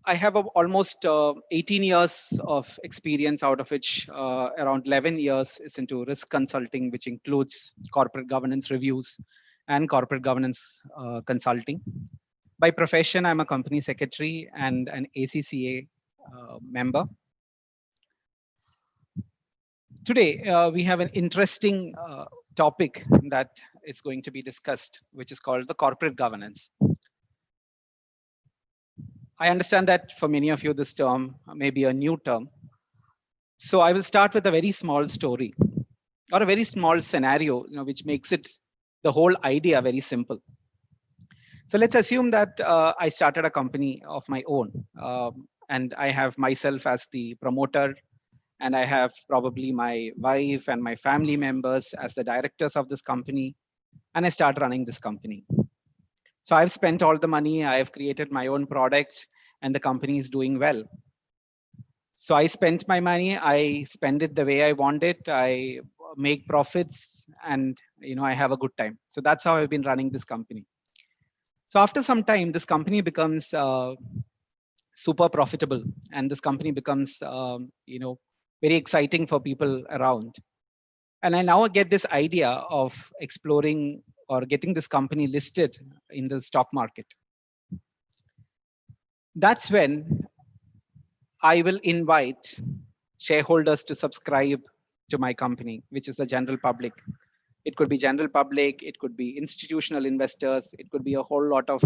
I have almost 18 years of experience, out of which around 11 years is into risk consulting, which includes corporate governance reviews and corporate governance consulting. By profession, I'm a company secretary and an ACCA member. Today, we have an interesting topic that is going to be discussed, which is called the corporate governance. I understand that for many of you, this term may be a new term. So I will start with a very small story or a very small scenario, which makes it the whole idea very simple. So let's assume that I started a company of my own, and I have myself as the promoter, and I have probably my wife and my family members as the directors of this company, and I start running this company. So I've spent all the money, I've created my own product, and the company is doing well. So I spent my money, I spend it the way I want it, I make profits, and I have a good time. So that's how I've been running this company. So after some time, this company becomes super profitable, and this company becomes very exciting for people around. And I now get this idea of exploring or getting this company listed in the stock market. That's when I will invite shareholders to subscribe to my company, which is the general public. It could be general public, it could be institutional investors, it could be a whole lot of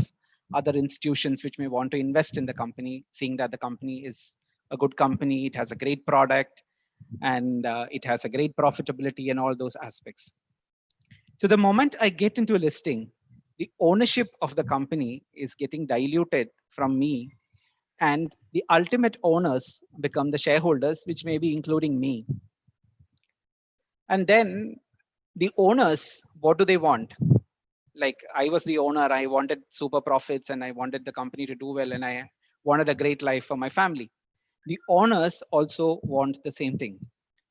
other institutions which may want to invest in the company, seeing that the company is a good company, it has a great product, and it has a great profitability and all those aspects. So the moment I get into a listing, the ownership of the company is getting diluted from me, and the ultimate owners become the shareholders, which may be including me. And then the owners, what do they want? Like, I was the owner, I wanted super profits, and I wanted the company to do well, and I wanted a great life for my family. The owners also want the same thing.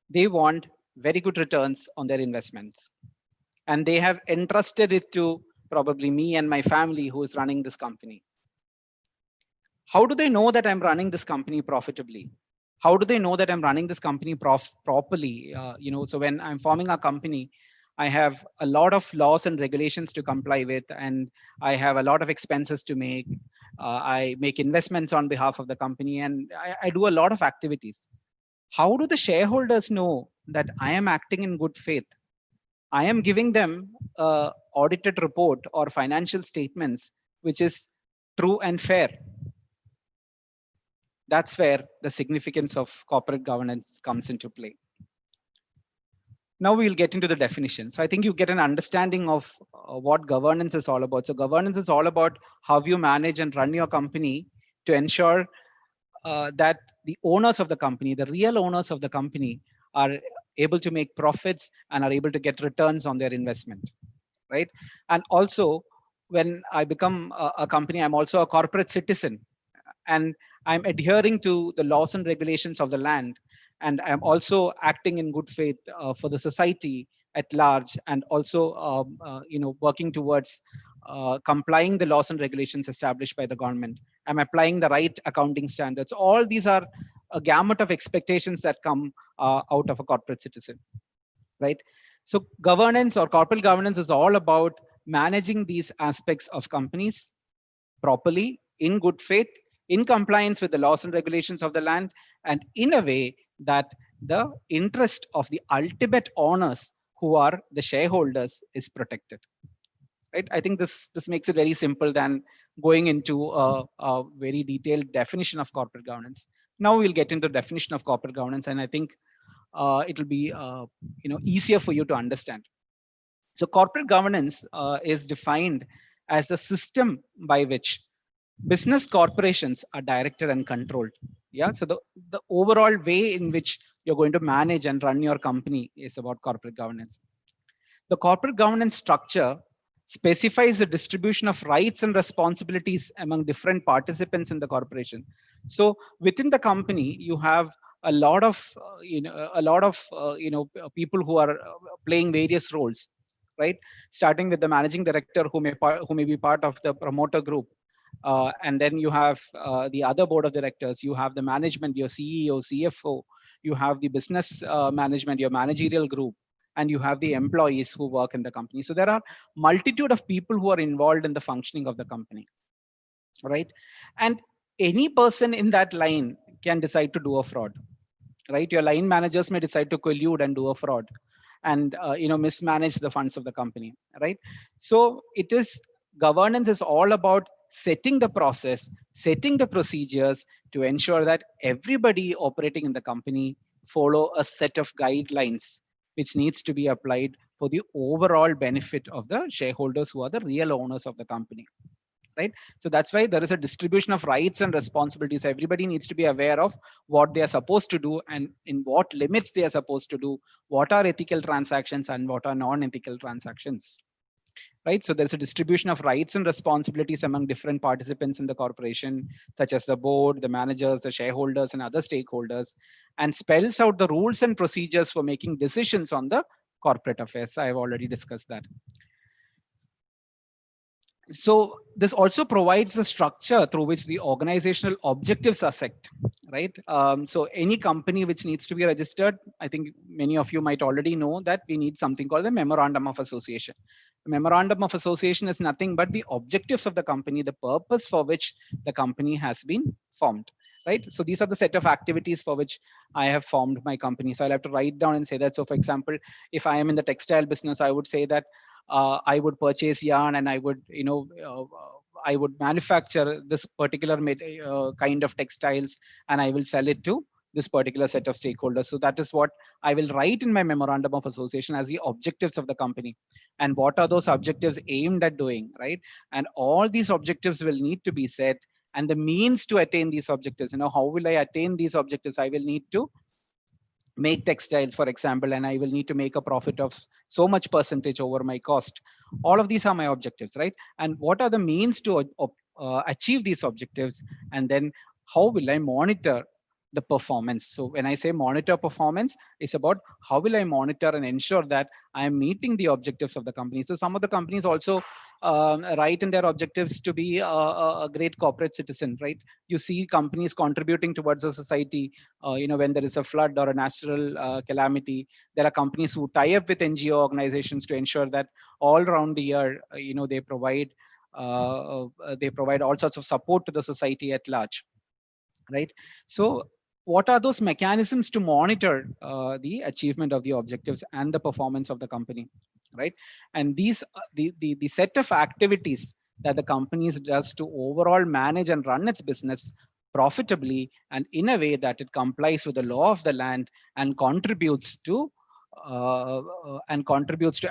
They want very good returns on their investments. And they have entrusted it to probably me and my family who is running this company. How do they know that I'm running this company profitably? How do they know that I'm running this company properly? So when I'm forming a company, I have a lot of laws and regulations to comply with, and I have a lot of expenses to make. I make investments on behalf of the company, and I do a lot of activities. How do the shareholders know that I am acting in good faith? I am giving them a audited report or financial statements, which is true and fair. That's where the significance of corporate governance comes into play. Now we'll get into the definition. So I think you get an understanding of what governance is all about. So governance is all about how you manage and run your company to ensure that the owners of the company, the real owners of the company, are able to make profits and are able to get returns on their investment, right? And also, when I become a company, I'm also a corporate citizen, and I'm adhering to the laws and regulations of the land, and I'm also acting in good faith for the society at large, and also working towards complying the laws and regulations established by the government. I'm applying the right accounting standards. All these are a gamut of expectations that come out of a corporate citizen, right? So governance or corporate governance is all about managing these aspects of companies properly, in good faith, in compliance with the laws and regulations of the land, and in a way that the interest of the ultimate owners, who are the shareholders, is protected. Right? I think this makes it very simple than going into a very detailed definition of corporate governance. Now we'll get into the definition of corporate governance, and I think it'll be easier for you to understand. So corporate governance is defined as the system by which business corporations are directed and controlled. Yeah, so the overall way in which you're going to manage and run your company is about corporate governance. The corporate governance structure specifies the distribution of rights and responsibilities among different participants in the corporation. So within the company, you have a lot of people who are playing various roles, right? Starting with the managing director, who may be part of the promoter group. And then you have the other board of directors, you have the management, your CEO, CFO, you have the business management, your managerial group, and you have the employees who work in the company. So there are multitude of people who are involved in the functioning of the company, right? And any person in that line can decide to do a fraud, right? Your line managers may decide to collude and do a fraud and mismanage the funds of the company, right? So it is, governance is all about setting the process, setting the procedures to ensure that everybody operating in the company follow a set of guidelines which needs to be applied for the overall benefit of the shareholders who are the real owners of the company, right? So that's why there is a distribution of rights and responsibilities. Everybody needs to be aware of what they are supposed to do and in what limits they are supposed to do, what are ethical transactions and what are non-ethical transactions, right? So there's a distribution of rights and responsibilities among different participants in the corporation, such as the board, the managers, the shareholders, and other stakeholders, and spells out the rules and procedures for making decisions on the corporate affairs. I've already discussed that. So this also provides a structure through which the organizational objectives are set, right? So any company which needs to be registered, I think many of you might already know that we need something called the Memorandum of Association. The Memorandum of Association is nothing but the objectives of the company, the purpose for which the company has been formed, right? So these are the set of activities for which I have formed my company. So I'll have to write down and say that. So for example, if I am in the textile business, I would say that I would purchase yarn and I would, I would manufacture this particular kind of textiles and I will sell it to this particular set of stakeholders. So that is what I will write in my memorandum of association as the objectives of the company. And what are those objectives aimed at doing, right? And all these objectives will need to be set, and the means to attain these objectives. How will I attain these objectives? I will need to make textiles, for example, and I will need to make a profit of so much percentage over my cost. All of these are my objectives, right? And what are the means to achieve these objectives? And then how will I monitor the performance? So when I say monitor performance, it's about how will I monitor and ensure that I am meeting the objectives of the company. So some of the companies also write in their objectives to be a great corporate citizen, right? You see companies contributing towards a society. When there is a flood or a natural calamity, there are companies who tie up with NGO organizations to ensure that all around the year, they provide all sorts of support to the society at large, right? So what are those mechanisms to monitor the achievement of the objectives and the performance of the company, right? And these the set of activities that the companies does to overall manage and run its business profitably and in a way that it complies with the law of the land and contributes to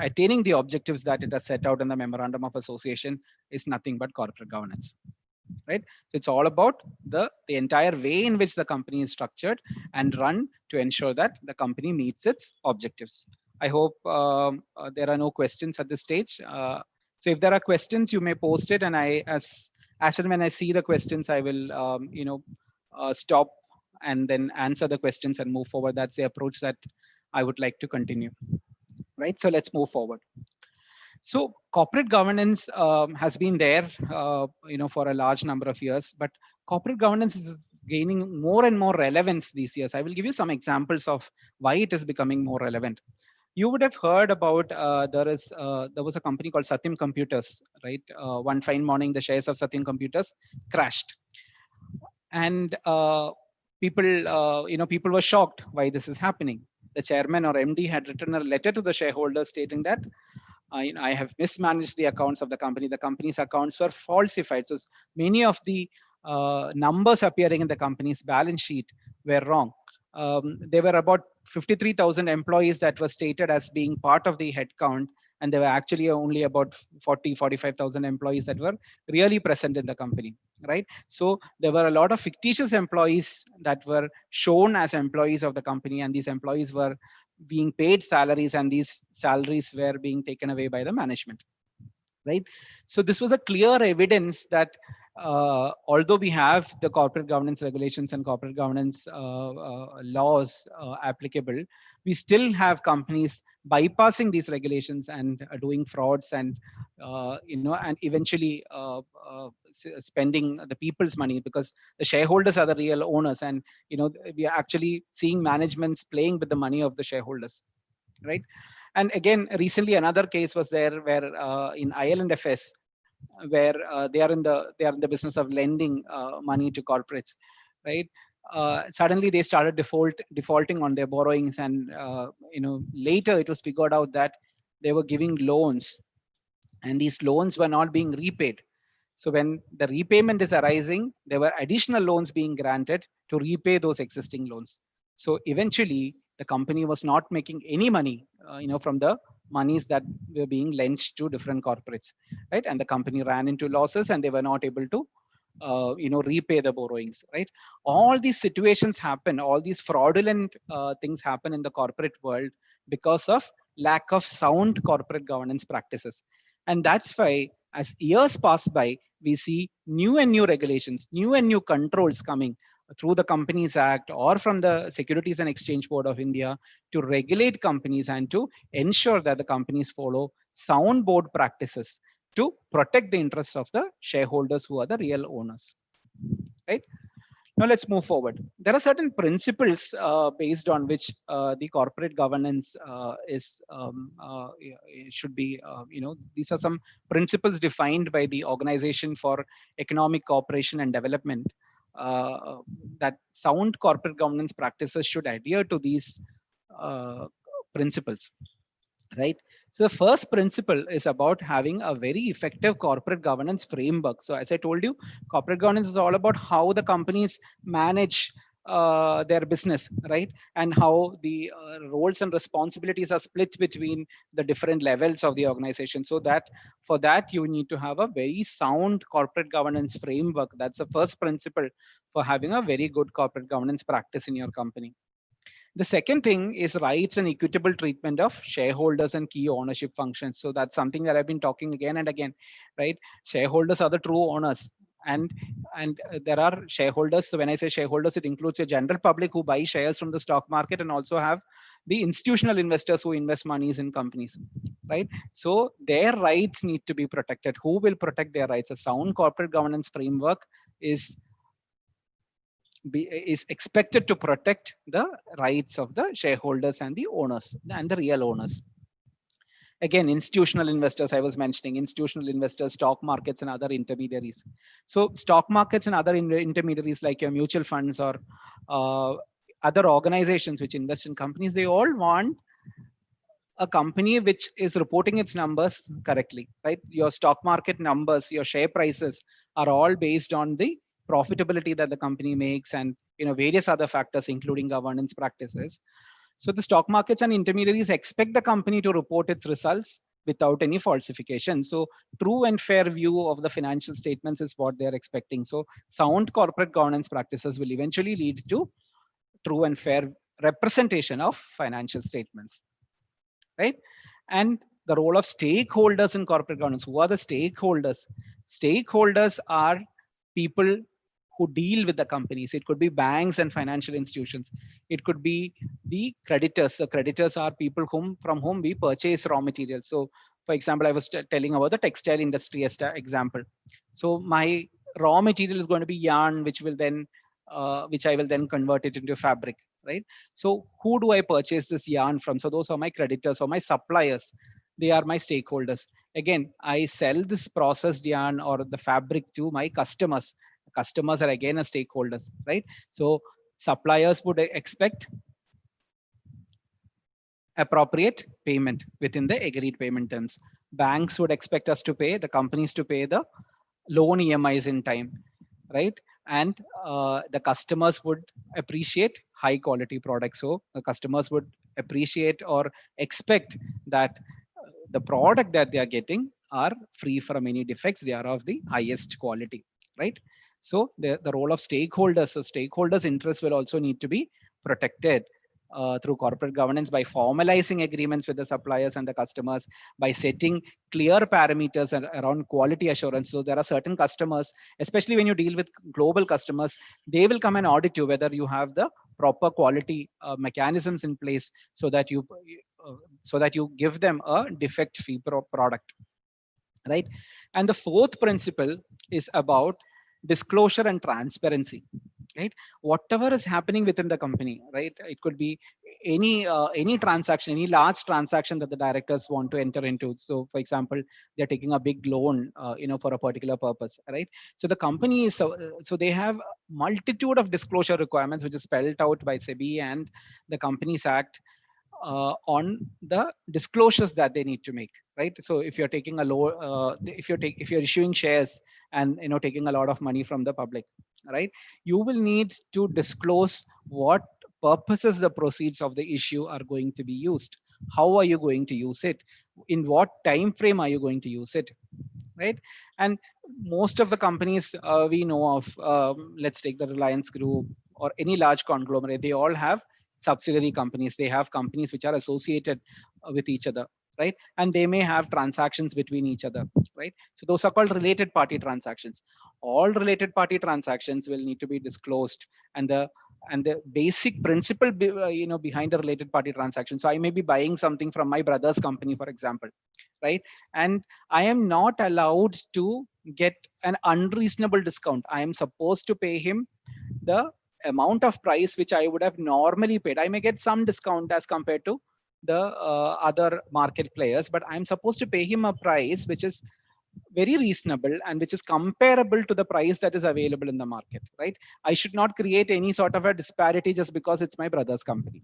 attaining the objectives that it has set out in the memorandum of association is nothing but corporate governance, right? So it's all about the entire way in which the company is structured and run to ensure that the company meets its objectives. I hope there are no questions at this stage. So if there are questions, you may post it, and as and when I see the questions, I will stop and then answer the questions and move forward. That's the approach that I would like to continue, right? So let's move forward. So corporate governance has been there, for a large number of years, but corporate governance is gaining more and more relevance these years. I will give you some examples of why it is becoming more relevant. You would have heard about there was a company called Satyam Computers, right? One fine morning, the shares of Satyam Computers crashed, and people were shocked why this is happening. The chairman or MD had written a letter to the shareholders stating that I have mismanaged the accounts of the company. The company's accounts were falsified. So many of the numbers appearing in the company's balance sheet were wrong. There were about 53,000 employees that were stated as being part of the headcount, and there were actually only about 45,000 employees that were really present in the company, right? So there were a lot of fictitious employees that were shown as employees of the company, and these employees were being paid salaries, and these salaries were being taken away by the management, right? So this was a clear evidence that although we have the corporate governance regulations and corporate governance laws applicable, we still have companies bypassing these regulations and doing frauds and and eventually spending the people's money, because the shareholders are the real owners, and we are actually seeing managements playing with the money of the shareholders, right? And again, recently another case was there where in IL&FS, where they are in the business of lending money to corporates, right? Suddenly they started defaulting on their borrowings, and later it was figured out that they were giving loans, and these loans were not being repaid. So when the repayment is arising, there were additional loans being granted to repay those existing loans. So eventually, the company was not making any money, from the monies that were being lent to different corporates, right? And the company ran into losses, and they were not able to, repay the borrowings, right? All these situations happen. All these fraudulent things happen in the corporate world because of lack of sound corporate governance practices, and that's why as years pass by, we see new and new regulations, new and new controls coming through the Companies Act or from the Securities and Exchange Board of India to regulate companies and to ensure that the companies follow sound board practices to protect the interests of the shareholders who are the real owners, right? Now let's move forward. There are certain principles based on which the corporate governance should be. These are some principles defined by the Organization for Economic Cooperation and Development. That sound corporate governance practices should adhere to these uh, principles, right? So the first principle is about having a very effective corporate governance framework. So as I told you, corporate governance is all about how the companies manage their business, right? And how the roles and responsibilities are split between the different levels of the organization. So that for that, you need to have a very sound corporate governance framework. That's the first principle for having a very good corporate governance practice in your company. The second thing is rights and equitable treatment of shareholders and key ownership functions. So that's something that I've been talking again and again, right? Shareholders are the true owners. And there are shareholders. So when I say shareholders, it includes a general public who buy shares from the stock market, and also have the institutional investors who invest monies in companies, right? So their rights need to be protected. Who will protect their rights? A sound corporate governance framework is expected to protect the rights of the shareholders and the owners and the real owners. Again, institutional investors, I was mentioning institutional investors, stock markets, and other intermediaries. So stock markets and other intermediaries like your mutual funds or other organizations which invest in companies, they all want a company which is reporting its numbers correctly, right? Your stock market numbers, your share prices are all based on the profitability that the company makes, and various other factors, including governance practices. So the stock markets and intermediaries expect the company to report its results without any falsification. So true and fair view of the financial statements is what they're expecting. So sound corporate governance practices will eventually lead to true and fair representation of financial statements, right? And the role of stakeholders in corporate governance. Who are the stakeholders? Stakeholders are people who deal with the companies. It could be banks and financial institutions. It could be the creditors. The creditors are people from whom we purchase raw materials. So for example, I was telling about the textile industry as an example. So my raw material is going to be yarn, which I will then convert it into fabric, right? So who do I purchase this yarn from? So those are my creditors or my suppliers. They are my stakeholders. Again, I sell this processed yarn or the fabric to my customers. Customers are again a stakeholders, right? So suppliers would expect appropriate payment within the agreed payment terms. Banks would expect us to pay, the companies to pay the loan EMIs in time, right? And the customers would appreciate high quality products. So the customers would appreciate or expect that the product that they are getting are free from any defects. They are of the highest quality, right? So the role of stakeholders, so stakeholders' interests will also need to be protected. through corporate governance by formalizing agreements with the suppliers and the customers, by setting clear parameters around quality assurance. So there are certain customers, especially when you deal with global customers, they will come and audit you whether you have the proper quality mechanisms in place so that you give them a defect-free product, right? And the fourth principle is about disclosure and transparency, right? Whatever is happening within the company, right? It could be any transaction, any large transaction that the directors want to enter into. So for example, they're taking a big loan for a particular purpose, right? So the company is so they have multitude of disclosure requirements which is spelled out by SEBI and the Companies Act on the disclosures that they need to make, right? So if you're taking a low if you're issuing shares and taking a lot of money from the public, right, you will need to disclose what purposes the proceeds of the issue are going to be used, how are you going to use it, in what time frame are you going to use it, right? And most of the companies we know of, let's take the Reliance Group or any large conglomerate, they all have subsidiary companies. They have companies which are associated with each other, right? And they may have transactions between each other, right? So those are called related party transactions. All related party transactions will need to be disclosed, and the basic principle behind a related party transaction. So I may be buying something from my brother's company, for example, right? And I am not allowed to get an unreasonable discount. I am supposed to pay him the amount of price which I would have normally paid. I may get some discount as compared to the other market players, but I'm supposed to pay him a price which is very reasonable and which is comparable to the price that is available in the market, right? I should not create any sort of a disparity just because it's my brother's company.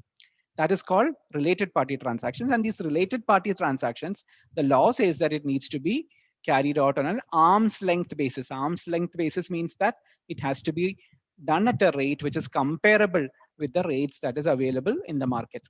That is called related party transactions. And these related party transactions, the law says that it needs to be carried out on an arm's length basis. Arm's length basis means that it has to be done at a rate which is comparable with the rates that is available in the market,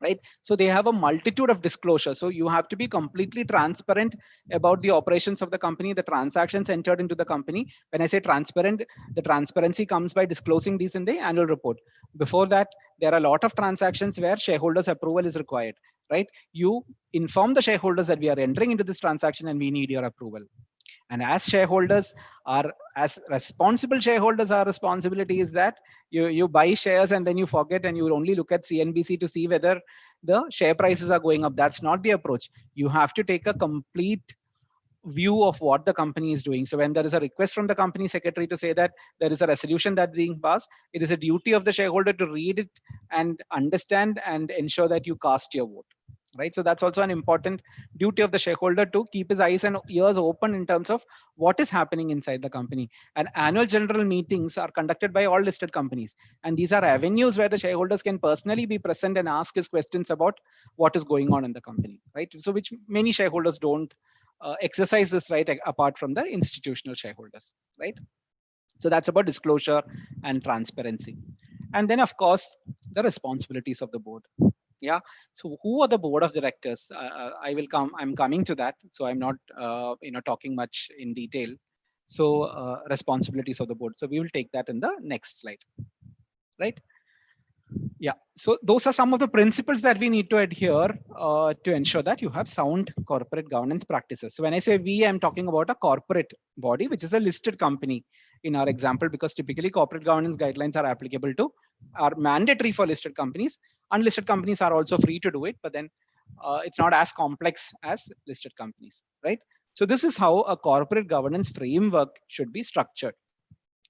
right? So they have a multitude of disclosure. So you have to be completely transparent about the operations of the company, the transactions entered into the company. When I say transparent, the transparency comes by disclosing these in the annual report. Before that, there are a lot of transactions where shareholders approval is required, right? You inform the shareholders that we are entering into this transaction and we need your approval. And as shareholders, as responsible shareholders, our responsibility is that you buy shares and then you forget and you only look at CNBC to see whether the share prices are going up. That's not the approach. You have to take a complete view of what the company is doing. So when there is a request from the company secretary to say that there is a resolution that being passed, it is a duty of the shareholder to read it and understand and ensure that you cast your vote, right? So that's also an important duty of the shareholder, to keep his eyes and ears open in terms of what is happening inside the company. And annual general meetings are conducted by all listed companies, and these are avenues where the shareholders can personally be present and ask his questions about what is going on in the company, right? So which many shareholders don't exercise this right, apart from the institutional shareholders, right? So that's about disclosure and transparency. And then of course the responsibilities of the board. Yeah. So who are the board of directors? I'm coming to that. So I'm not, talking much in detail. So responsibilities of the board. So we will take that in the next slide, right? Yeah. So those are some of the principles that we need to adhere to ensure that you have sound corporate governance practices. So when I say we, I'm talking about a corporate body, which is a listed company in our example, because typically corporate governance guidelines are mandatory for listed companies. Unlisted companies are also free to do it, but then it's not as complex as listed companies, right? So this is how a corporate governance framework should be structured,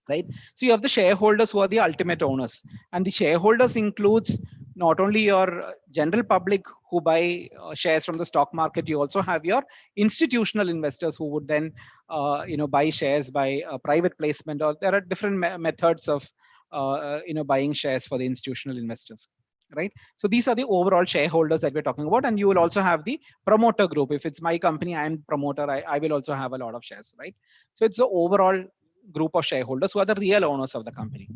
right? So you have the shareholders who are the ultimate owners, and the shareholders includes not only your general public who buy shares from the stock market. You also have your institutional investors who would then buy shares by private placement, or there are different methods of buying shares for the institutional investors, right? So these are the overall shareholders that we're talking about. And you will also have the promoter group. If it's my company, I'm promoter, I will also have a lot of shares, right? So it's the overall group of shareholders who are the real owners of the company.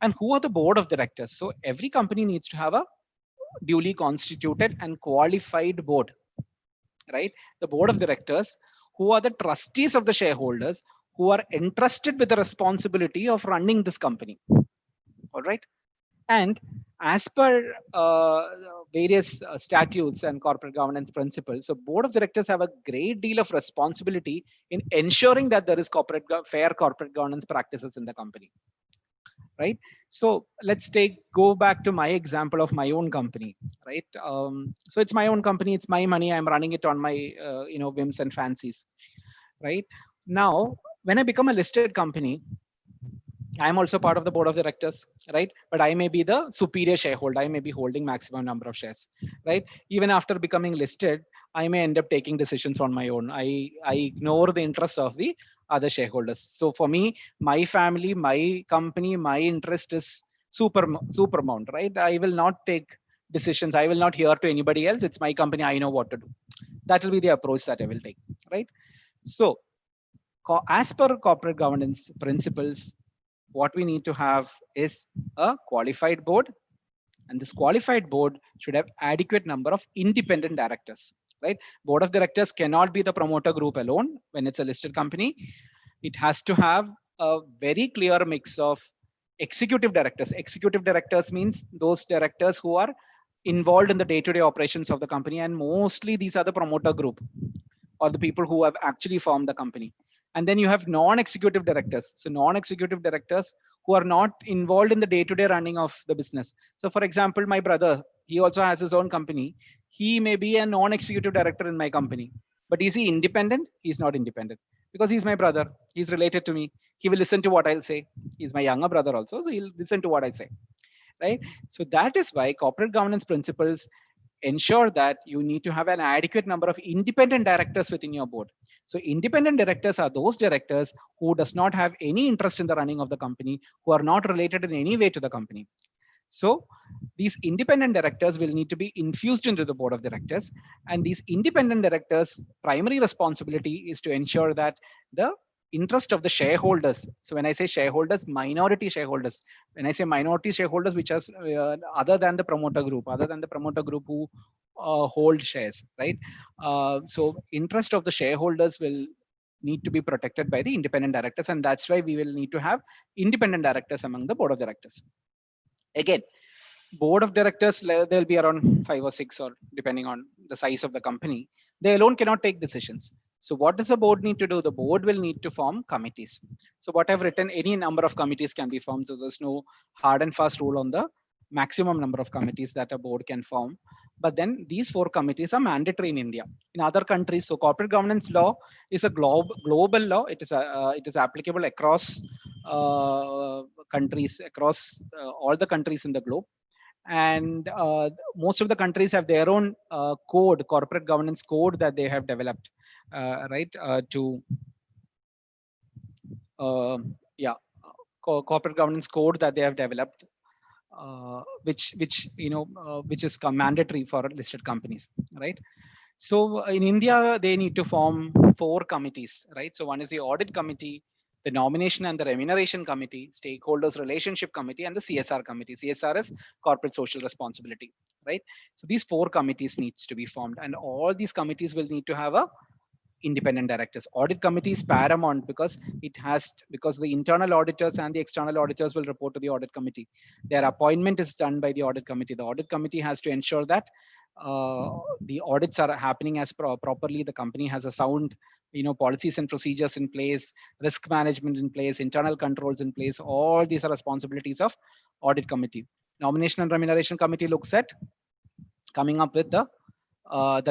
And who are the board of directors? So every company needs to have a duly constituted and qualified board, right? The board of directors, who are the trustees of the shareholders, who are entrusted with the responsibility of running this company. All right. And As per various statutes and corporate governance principles, so board of directors have a great deal of responsibility in ensuring that there is fair corporate governance practices in the company, right? So let's go back to my example of my own company, right? So it's my own company, it's my money, I'm running it on my whims and fancies, right? Now, when I become a listed company, I'm also part of the board of directors, right? But I may be the superior shareholder. I may be holding maximum number of shares, right? Even after becoming listed, I may end up taking decisions on my own. I ignore the interests of the other shareholders. So for me, my family, my company, my interest is supermount, right? I will not take decisions. I will not hear to anybody else. It's my company. I know what to do. That will be the approach that I will take, right? So as per corporate governance principles, what we need to have is a qualified board, and this qualified board should have adequate number of independent directors, right? Board of directors cannot be the promoter group alone when it's a listed company. It has to have a very clear mix of executive directors. Executive directors means those directors who are involved in the day-to-day operations of the company, and mostly these are the promoter group or the people who have actually formed the company. And then you have non-executive directors. So non-executive directors who are not involved in the day-to-day running of the business. So for example, my brother, he also has his own company. He may be a non-executive director in my company, but is he independent? He's not independent because he's my brother. He's related to me. He will listen to what I'll say. He's my younger brother also, so he'll listen to what I say, right? So that is why corporate governance principles ensure that you need to have an adequate number of independent directors within your board. So independent directors are those directors who does not have any interest in the running of the company, who are not related in any way to the company. So these independent directors will need to be infused into the board of directors, and these independent directors' primary responsibility is to ensure that the interest of the shareholders. So when I say shareholders, minority shareholders. When I say minority shareholders, which are other than the promoter group who hold shares, right? So interest of the shareholders will need to be protected by the independent directors, and that's why we will need to have independent directors among the board of directors. Again, board of directors, there'll be around 5 or 6, or depending on the size of the company. They alone cannot take decisions. So what does the board need to do? The board will need to form committees. So what I've written, any number of committees can be formed. So there's no hard and fast rule on the maximum number of committees that a board can form. But then these 4 committees are mandatory in India. In other countries, so corporate governance law is a global law. It is applicable across countries, across all the countries in the globe. And most of the countries have their own corporate governance code that they have developed, right? Yeah, corporate governance code that they have developed, which is mandatory for listed companies, right? So in India, they need to form 4 committees, right? So one is the audit committee, the nomination and the remuneration committee, stakeholders relationship committee, and the CSR committee. CSR is corporate social responsibility, right? So these 4 committees needs to be formed, and all these committees will need to have a independent directors. Audit committee is paramount because because the internal auditors and the external auditors will report to the audit committee. Their appointment is done by the audit committee. The audit committee has to ensure that the audits are happening as properly. The company has a sound, policies and procedures in place, risk management in place, internal controls in place. All these are responsibilities of audit committee. Nomination and remuneration committee looks at coming up with the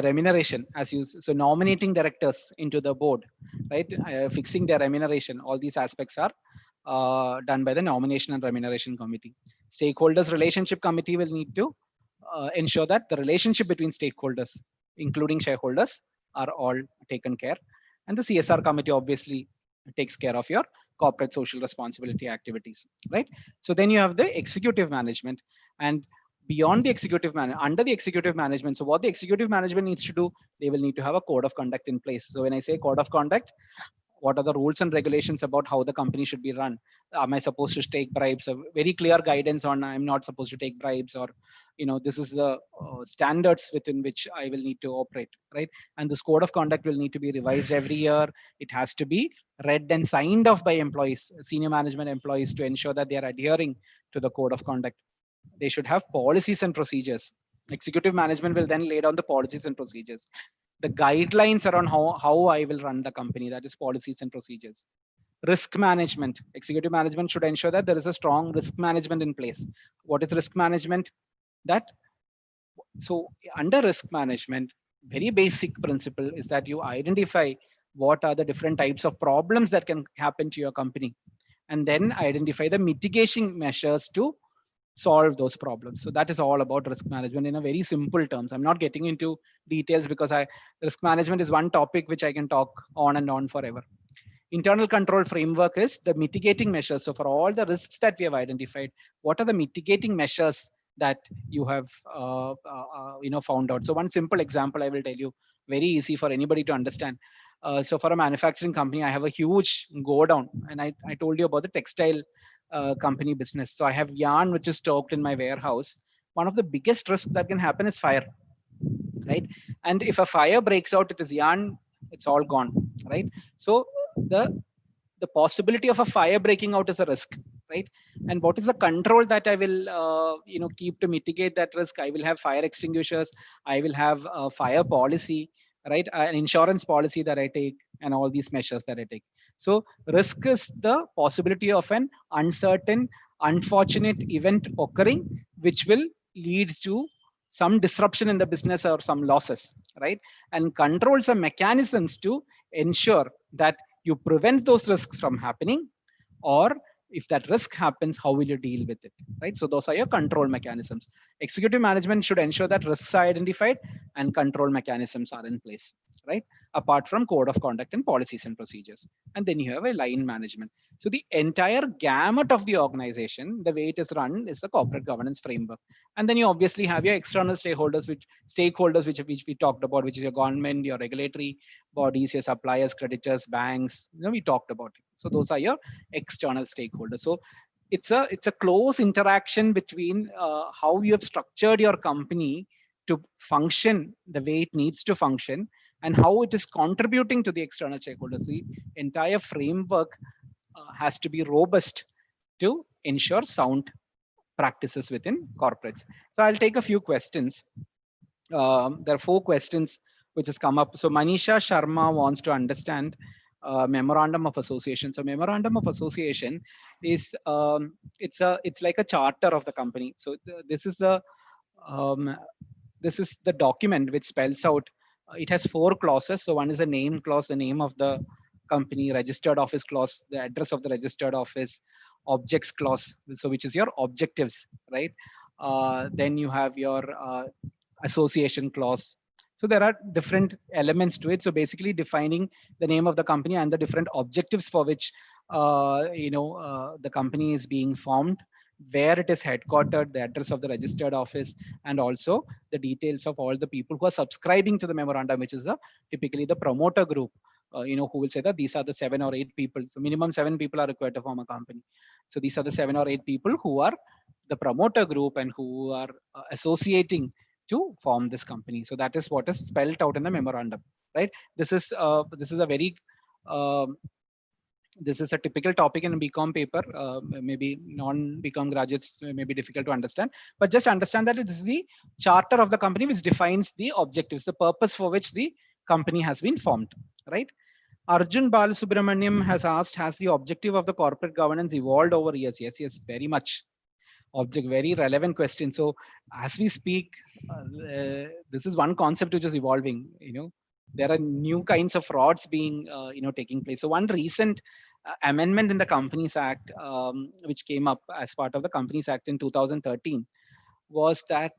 remuneration, so nominating directors into the board, right? Fixing their remuneration. All these aspects are done by the nomination and remuneration committee. Stakeholders relationship committee will need to ensure that the relationship between stakeholders, including shareholders, are all taken care. And the CSR committee obviously takes care of your corporate social responsibility activities, right? So then you have the executive management, and beyond the under the executive management. So what the executive management needs to do, they will need to have a code of conduct in place. So when I say code of conduct, what are the rules and regulations about how the company should be run? Am I supposed to take bribes? A very clear guidance on I'm not supposed to take bribes, or this is the standards within which I will need to operate, right? And this code of conduct will need to be revised every year. It has to be read and signed off by employees, senior management employees, to ensure that they are adhering to the code of conduct. They should have policies and procedures. Executive management will then lay down the policies and procedures. The guidelines around how I will run the company, that is policies and procedures. Risk management. Executive management should ensure that there is a strong risk management in place. What is risk management? That so under risk management, very basic principle is that you identify what are the different types of problems that can happen to your company, and then identify the mitigation measures to solve those problems. So that is all about risk management in a very simple terms. I'm not getting into details because risk management is one topic which I can talk on and on forever. Internal control framework is the mitigating measures. So for all the risks that we have identified, what are the mitigating measures that you have found out? So one simple example I will tell you, very easy for anybody to understand. So for a manufacturing company, I have a huge go down, and I told you about the textile company business. So I have yarn which is stocked in my warehouse. One of the biggest risks that can happen is fire, right? And if a fire breaks out, it is yarn, it's all gone, right? So the possibility of a fire breaking out is a risk, right? And what is the control that I will keep to mitigate that risk? I will have fire extinguishers, I will have a fire policy, right? An insurance policy that I take, and all these measures that I take. So risk is the possibility of an uncertain, unfortunate event occurring which will lead to some disruption in the business or some losses, right? And controls are mechanisms to ensure that you prevent those risks from happening, or if that risk happens, how will you deal with it, right? So those are your control mechanisms. Executive management should ensure that risks are identified and control mechanisms are in place, right? Apart from code of conduct and policies and procedures. And then you have a line management. So the entire gamut of the organization, the way it is run, is the corporate governance framework. And then you obviously have your external stakeholders, which we talked about, which is your government, your regulatory bodies, your suppliers, creditors, banks. We talked about it. So those are your external stakeholders. So it's a close interaction between how you have structured your company to function the way it needs to function, and how it is contributing to the external stakeholders. The entire framework has to be robust to ensure sound practices within corporates. So I'll take a few questions. There are 4 questions which has come up. So Manisha Sharma wants to understand Memorandum of Association. So Memorandum of Association is it's like a charter of the company. So this is the document which spells out. It has 4 clauses. So one is a name clause, the name of the company, registered office clause, the address of the registered office, objects clause, so which is your objectives, right? Then you have your association clause. So there are different elements to it. So basically defining the name of the company and the different objectives for which the company is being formed, where it is headquartered, the address of the registered office, and also the details of all the people who are subscribing to the memorandum, which is typically the promoter group, who will say that these are the 7 or 8 people. So minimum 7 people are required to form a company. So these are the 7 or 8 people who are the promoter group and who are associating to form this company. So that is what is spelled out in the memorandum, right? This is a very this is a typical topic in a BCom paper. Maybe non-BCom graduates may be difficult to understand, but just understand that it is the charter of the company which defines the objectives, the purpose for which the company has been formed, right? Arjun Balasubramaniam has asked, has the objective of the corporate governance evolved over years? Yes, very much. Very relevant question. So as we speak, this is one concept which is evolving. There are new kinds of frauds being taking place. So one recent amendment in the Companies Act, which came up as part of the Companies Act in 2013, was that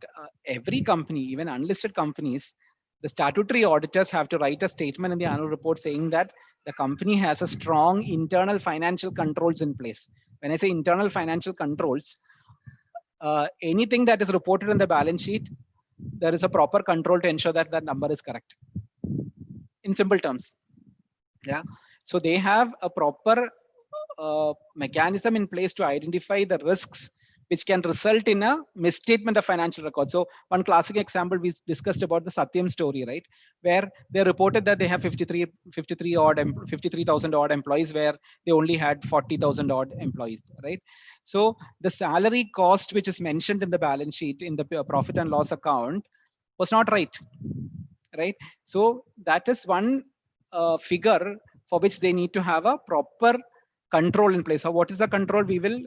every company, even unlisted companies, the statutory auditors have to write a statement in the annual report saying that the company has a strong internal financial controls in place. When I say internal financial controls, anything that is reported in the balance sheet, there is a proper control to ensure that that number is correct. In simple terms, yeah. So they have a proper mechanism in place to identify the risks which can result in a misstatement of financial records. So one classic example we discussed about the Satyam story, right? Where they reported that they have 53,000 odd employees, where they only had 40,000 odd employees, right? So the salary cost, which is mentioned in the balance sheet in the profit and loss account, was not right, right? So that is one figure for which they need to have a proper control in place. So what is the control? We will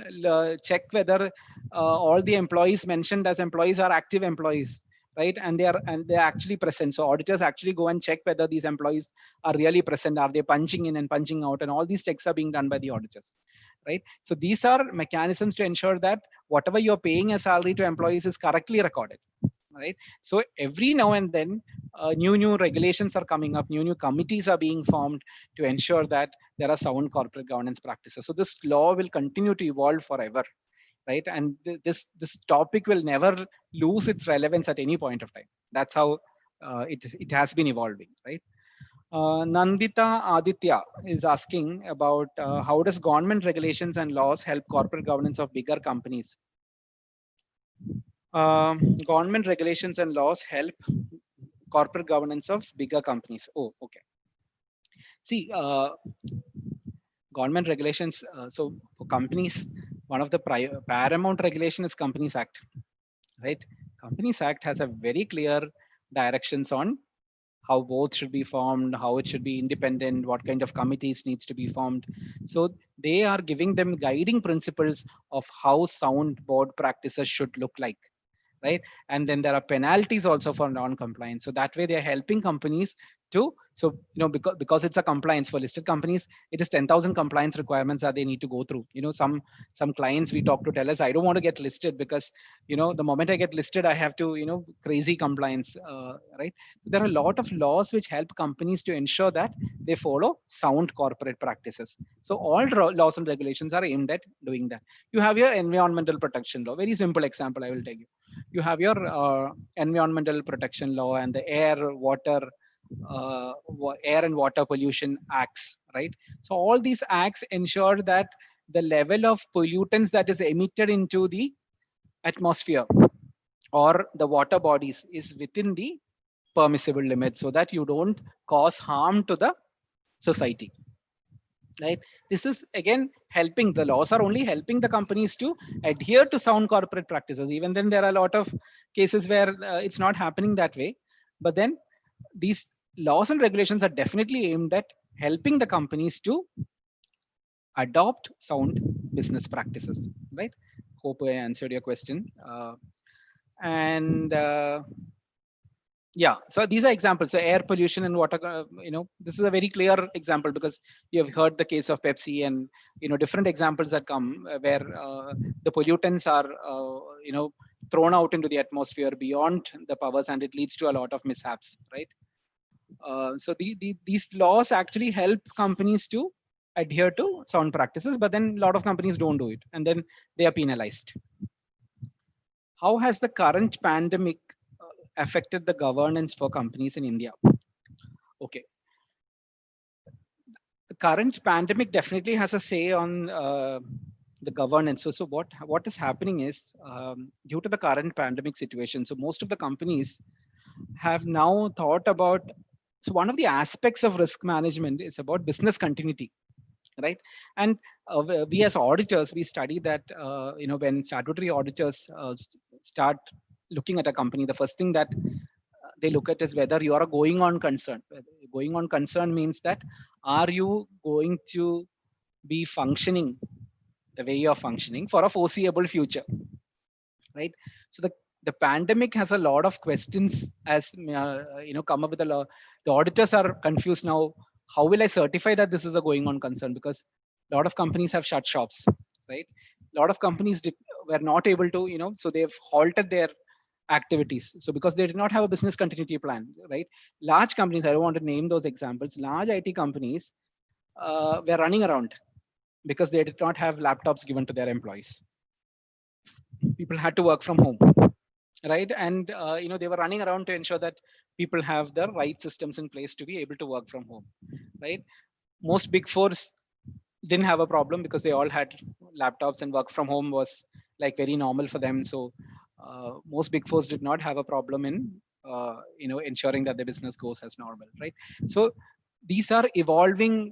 check whether all the employees mentioned as employees are active employees, right? And they're actually present. So auditors actually go and check whether these employees are really present. Are they punching in and punching out? And all these checks are being done by the auditors, right? So these are mechanisms to ensure that whatever you're paying as salary to employees is correctly recorded, right? So every now and then, new regulations are coming up, new committees are being formed to ensure that there are sound corporate governance practices. So this law will continue to evolve forever, right? And this topic will never lose its relevance at any point of time. That's how it has been evolving, right? Nandita Aditya is asking about how does government regulations and laws help corporate governance of bigger companies? Government regulations and laws help corporate governance of bigger companies. Oh, okay. See, government regulations. So for companies, one of the paramount regulation is Companies Act, right? Companies Act has a very clear directions on how boards should be formed, how it should be independent, what kind of committees needs to be formed. So they are giving them guiding principles of how sound board practices should look like, right? And then there are penalties also for non-compliance. So that way they're helping companies to, so because it's a compliance for listed companies, it is 10,000 compliance requirements that they need to go through. Some clients we talk to tell us, I don't want to get listed because the moment I get listed, I have to crazy compliance, right? There are a lot of laws which help companies to ensure that they follow sound corporate practices. So all laws and regulations are aimed at doing that. You have your environmental protection law. Very simple example I will tell you. You have your environmental protection law and the air and water pollution acts, right? So all these acts ensure that the level of pollutants that is emitted into the atmosphere or the water bodies is within the permissible limit, so that you don't cause harm to the society, right? This is again helping, the laws are only helping the companies to adhere to sound corporate practices. Even then there are a lot of cases where it's not happening that way, but then these laws and regulations are definitely aimed at helping the companies to adopt sound business practices, right? Hope I answered your question. And yeah, so these are examples. So air pollution and water, this is a very clear example because you have heard the case of Pepsi and different examples that come where the pollutants are thrown out into the atmosphere beyond the powers, and it leads to a lot of mishaps, right? So these laws actually help companies to adhere to sound practices, but then a lot of companies don't do it, and then they are penalized. How has the current pandemic affected the governance for companies in India? Okay. The current pandemic definitely has a say on the governance. So what is happening is due to the current pandemic situation, so most of the companies have now thought about, so one of the aspects of risk management is about business continuity, right? And we as auditors, we study that when statutory auditors start looking at a company, the first thing that they look at is whether you are a going on concern. Going on concern means that are you going to be functioning the way you're functioning for a foreseeable future, right? So the pandemic has a lot of questions as come up with a lot. The auditors are confused now. How will I certify that this is a going on concern? Because a lot of companies have shut shops, right? A lot of companies were not able to, so they've halted their activities. So because they did not have a business continuity plan, right? Large companies, I don't want to name those examples, large IT companies were running around because they did not have laptops given to their employees. People had to work from home, right? And they were running around to ensure that people have the right systems in place to be able to work from home, right? Most big fours didn't have a problem because they all had laptops and work from home was like very normal for them. So most big fours did not have a problem in ensuring that the business goes as normal, right? So these are evolving.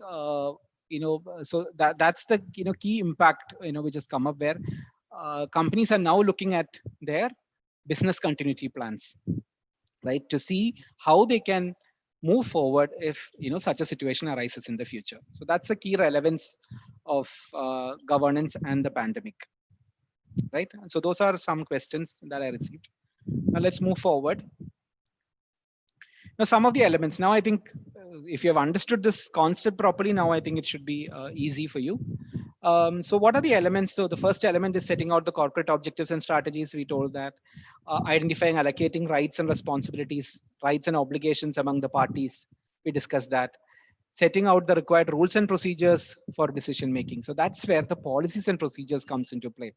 So that's the key impact which has come up, where companies are now looking at their business continuity plans, right, to see how they can move forward if such a situation arises in the future. So that's the key relevance of governance and the pandemic, right? So those are some questions that I received. Now let's move forward. Now some of the elements. Now I think if you have understood this concept properly, now I think it should be easy for you. So what are the elements? So the first element is setting out the corporate objectives and strategies. We told that. Identifying, allocating rights and responsibilities, rights and obligations among the parties. We discussed that. Setting out the required rules and procedures for decision making. So that's where the policies and procedures comes into play.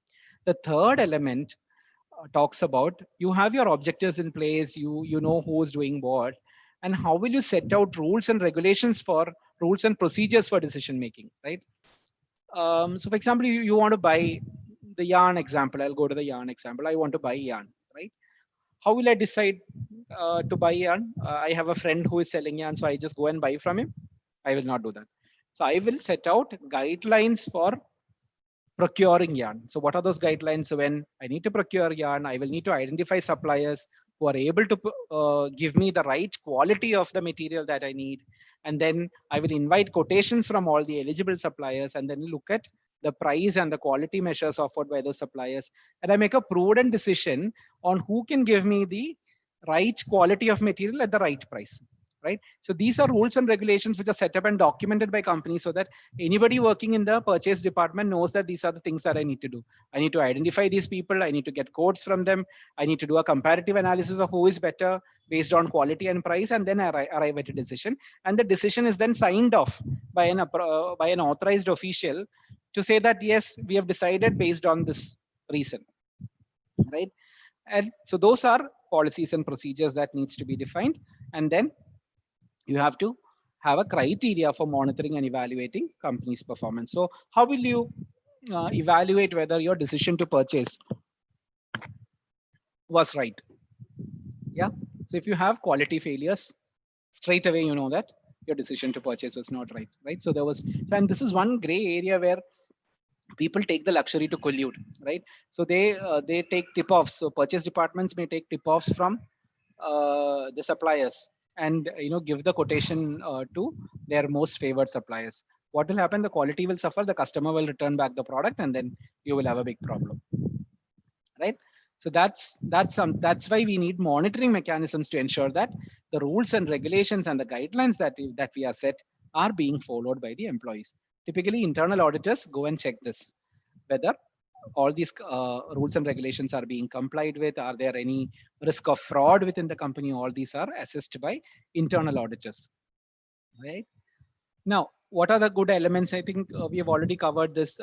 The third element talks about, you have your objectives in place, you know who's doing what, and how will you set out rules and regulations for rules and procedures for decision making, right? So for example, you want to buy the yarn example. I'll go to the yarn example. I want to buy yarn, right? How will I decide to buy yarn? I have a friend who is selling yarn, so I just go and buy from him. I will not do that. So I will set out guidelines for procuring yarn. So what are those guidelines? So when I need to procure yarn, I will need to identify suppliers who are able to give me the right quality of the material that I need. And then I will invite quotations from all the eligible suppliers, and then look at the price and the quality measures offered by those suppliers. And I make a prudent decision on who can give me the right quality of material at the right price, right? So these are rules and regulations which are set up and documented by companies, so that anybody working in the purchase department knows that these are the things that I need to do. I need to identify these people. I need to get quotes from them. I need to do a comparative analysis of who is better based on quality and price, and then arrive at a decision. And the decision is then signed off by an authorized official to say that, yes, we have decided based on this reason, right? And so those are policies and procedures that needs to be defined. And then you have to have a criteria for monitoring and evaluating company's performance. So how will you evaluate whether your decision to purchase was right? Yeah. So if you have quality failures, straight away you know that your decision to purchase was not right, right? So there was, and this is one gray area where people take the luxury to collude, right? So they take tip-offs. So purchase departments may take tip-offs from the suppliers, and give the quotation to their most favored suppliers. What will happen? The quality will suffer. The customer will return back the product, and then you will have a big problem, right? So that's why we need monitoring mechanisms to ensure that the rules and regulations and the guidelines that we are set are being followed by the employees. Typically, internal auditors go and check this, whether all these rules and regulations are being complied with. Are there any risk of fraud within the company? All these are assessed by internal auditors, right? Now, what are the good elements? I think we have already covered this.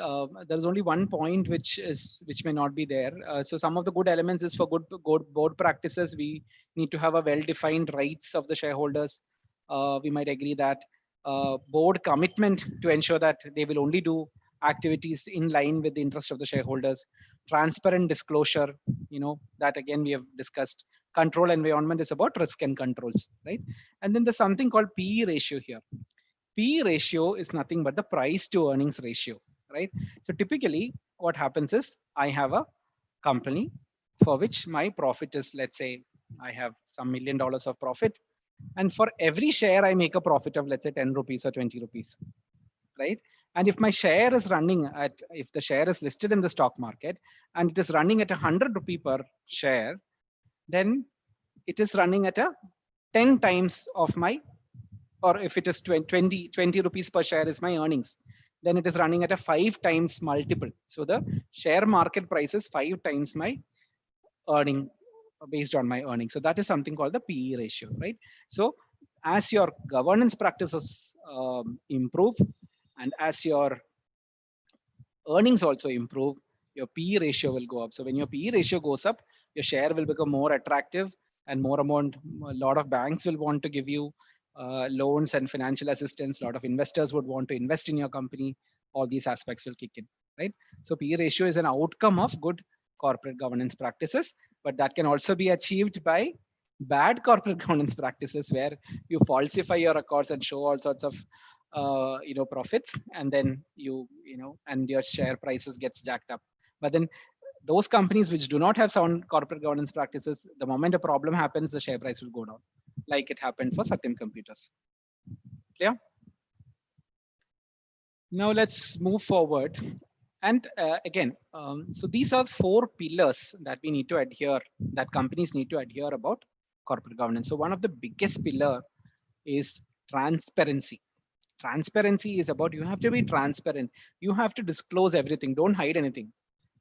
There's only one point which may not be there. So some of the good elements is, for good board practices, we need to have a well-defined rights of the shareholders. We might agree that board commitment to ensure that they will only do activities in line with the interest of the shareholders. Transparent disclosure, that again we have discussed. Control environment is about risk and controls, right? And then there's something called PE ratio here. PE ratio is nothing but the price to earnings ratio, right? So typically what happens is, I have a company for which my profit is, let's say I have some $1 million of profit, and for every share I make a profit of, let's say, 10 rupees or 20 rupees, right? And if my share is running at, if the share is listed in the stock market and it is running at 100 rupee per share, then it is running at a 10 times of my, or if it is 20 rupees per share is my earnings, then it is running at a 5 times multiple. So the share market price is 5 times my earning, based on my earnings. So that is something called the PE ratio, right? So as your governance practices improve, and as your earnings also improve, your PE ratio will go up. So when your PE ratio goes up, your share will become more attractive, and more amount, a lot of banks will want to give you loans and financial assistance. A lot of investors would want to invest in your company. All these aspects will kick in, right? So PE ratio is an outcome of good corporate governance practices, but that can also be achieved by bad corporate governance practices where you falsify your records and show all sorts of profits, and then and your share prices gets jacked up. But then those companies which do not have sound corporate governance practices, the moment a problem happens, the share price will go down, like it happened for Satyam Computers. Clear? Now let's move forward. And again, so these are 4 pillars that we need to adhere, that companies need to adhere about corporate governance. So one of the biggest pillar is transparency. Transparency is about, you have to be transparent. You have to disclose everything. Don't hide anything,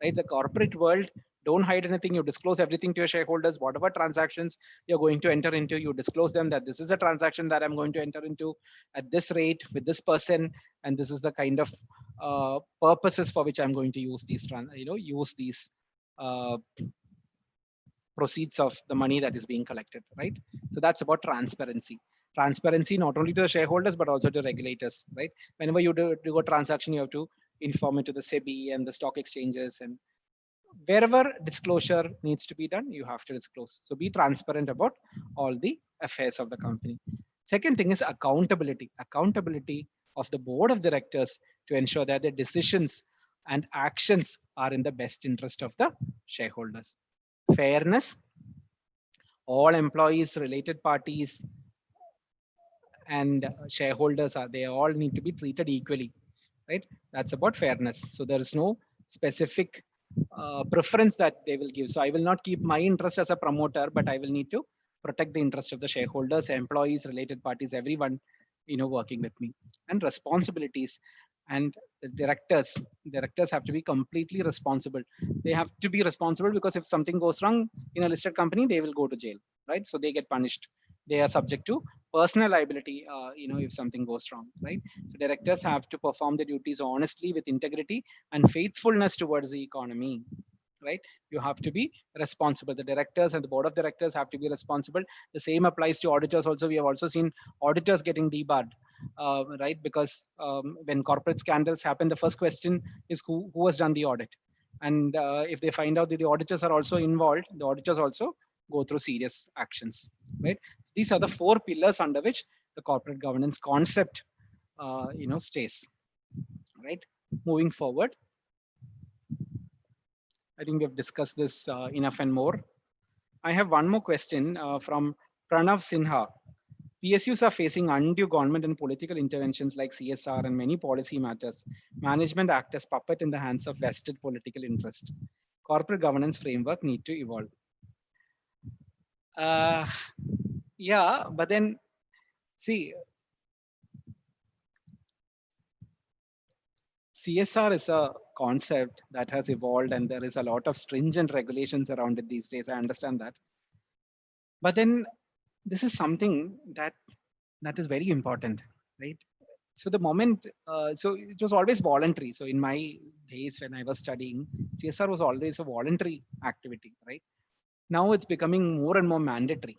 right? The corporate world, don't hide anything. You disclose everything to your shareholders. Whatever transactions you're going to enter into, you disclose them, that this is a transaction that I'm going to enter into at this rate with this person, and this is the kind of purposes for which I'm going to use these uh, proceeds of the money that is being collected, right? So that's about transparency. Transparency not only to the shareholders but also to regulators, right? Whenever you do a transaction, you have to inform it to the SEBI and the stock exchanges, and wherever disclosure needs to be done, you have to disclose. So be transparent about all the affairs of the company. Second thing is accountability. Accountability of the board of directors to ensure that their decisions and actions are in the best interest of the shareholders. Fairness. All employees, related parties, and shareholders they all need to be treated equally, right? That's about fairness. So there is no specific preference that they will give. So I will not keep my interest as a promoter, but I will need to protect the interest of the shareholders, employees, related parties, everyone, working with me. And responsibilities. And the directors have to be completely responsible. They have to be responsible because if something goes wrong in a listed company, they will go to jail, right? So they get punished. They are subject to personal liability, if something goes wrong, right? So directors have to perform their duties honestly with integrity and faithfulness towards the economy, right? You have to be responsible. The directors and the board of directors have to be responsible. The same applies to auditors also. We have also seen auditors getting debarred, right? Because when corporate scandals happen, the first question is who has done the audit. And if they find out that the auditors are also involved, the auditors also go through serious actions, right? These are the 4 pillars under which the corporate governance concept, stays, right? Moving forward, I think we've discussed this enough and more. I have one more question from Pranav Sinha. PSUs are facing undue government and political interventions like CSR and many policy matters. Management act as puppet in the hands of vested political interest. Corporate governance framework need to evolve. Yeah, but then see, CSR is a concept that has evolved and there is a lot of stringent regulations around it these days. I understand that. But then this is something that is very important, right? So the moment, so it was always voluntary. So in my days when I was studying, CSR was always a voluntary activity, right? Now it's becoming more and more mandatory.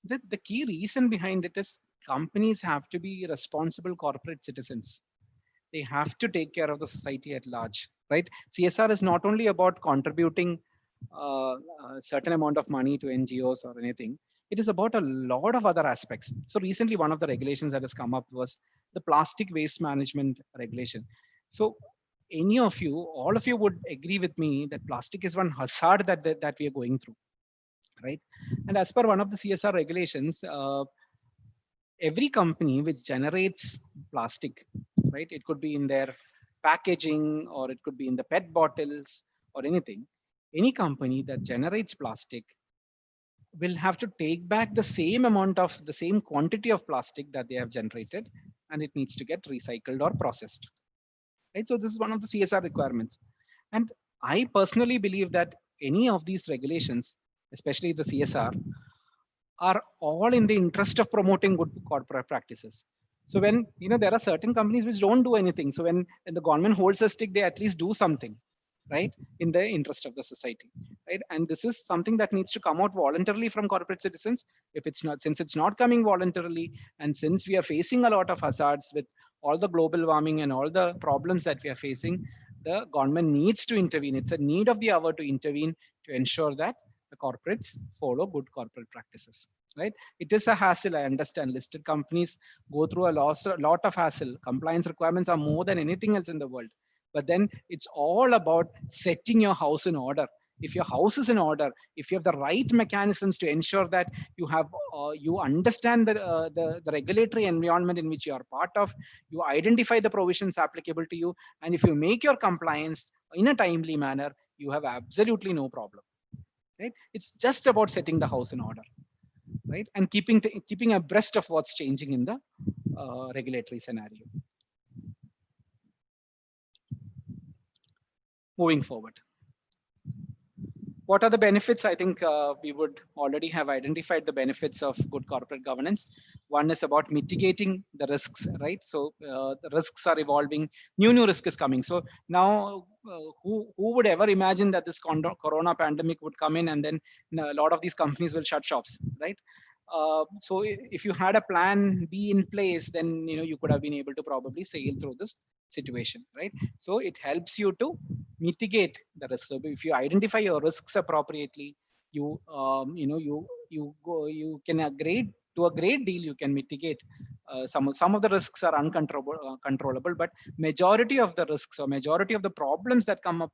The key reason behind it is companies have to be responsible corporate citizens. They have to take care of the society at large, right? CSR is not only about contributing a certain amount of money to NGOs or anything. It is about a lot of other aspects. So recently, one of the regulations that has come up was the plastic waste management regulation. So all of you would agree with me that plastic is one hazard that we are going through, right? And as per one of the CSR regulations, every company which generates plastic, right? It could be in their packaging or it could be in the PET bottles or anything. Any company that generates plastic will have to take back the same quantity of plastic that they have generated, and it needs to get recycled or processed, right? So this is one of the CSR requirements. And I personally believe that any of these regulations, especially the CSR, are all in the interest of promoting good corporate practices. So when there are certain companies which don't do anything. So when the government holds a stick, they at least do something, right, in the interest of the society, right? And this is something that needs to come out voluntarily from corporate citizens. If it's not, since it's not coming voluntarily, and since we are facing a lot of hazards with all the global warming and all the problems that we are facing, the government needs to intervene. It's a need of the hour to intervene to ensure that the corporates follow good corporate practices. Right? It is a hassle. I understand. Listed companies go through a lot of hassle. Compliance requirements are more than anything else in the world. But then it's all about setting your house in order. If your house is in order, if you have the right mechanisms to ensure that you understand the regulatory environment in which you are part of, you identify the provisions applicable to you, and if you make your compliance in a timely manner, you have absolutely no problem. Right? It's just about setting the house in order, right, and keeping abreast of what's changing in the regulatory scenario. Moving forward, what are the benefits? I think we would already have identified the benefits of good corporate governance. One is about mitigating the risks, right? So the risks are evolving, new risk is coming. So now who would ever imagine that this corona pandemic would come in and then a lot of these companies will shut shops, right? So if you had a plan B in place, then you could have been able to probably sail through this situation, right? So it helps you to mitigate the risk. So if you identify your risks appropriately, you can agree to a great deal. You can mitigate some of the risks are controllable, but majority of the risks or majority of the problems that come up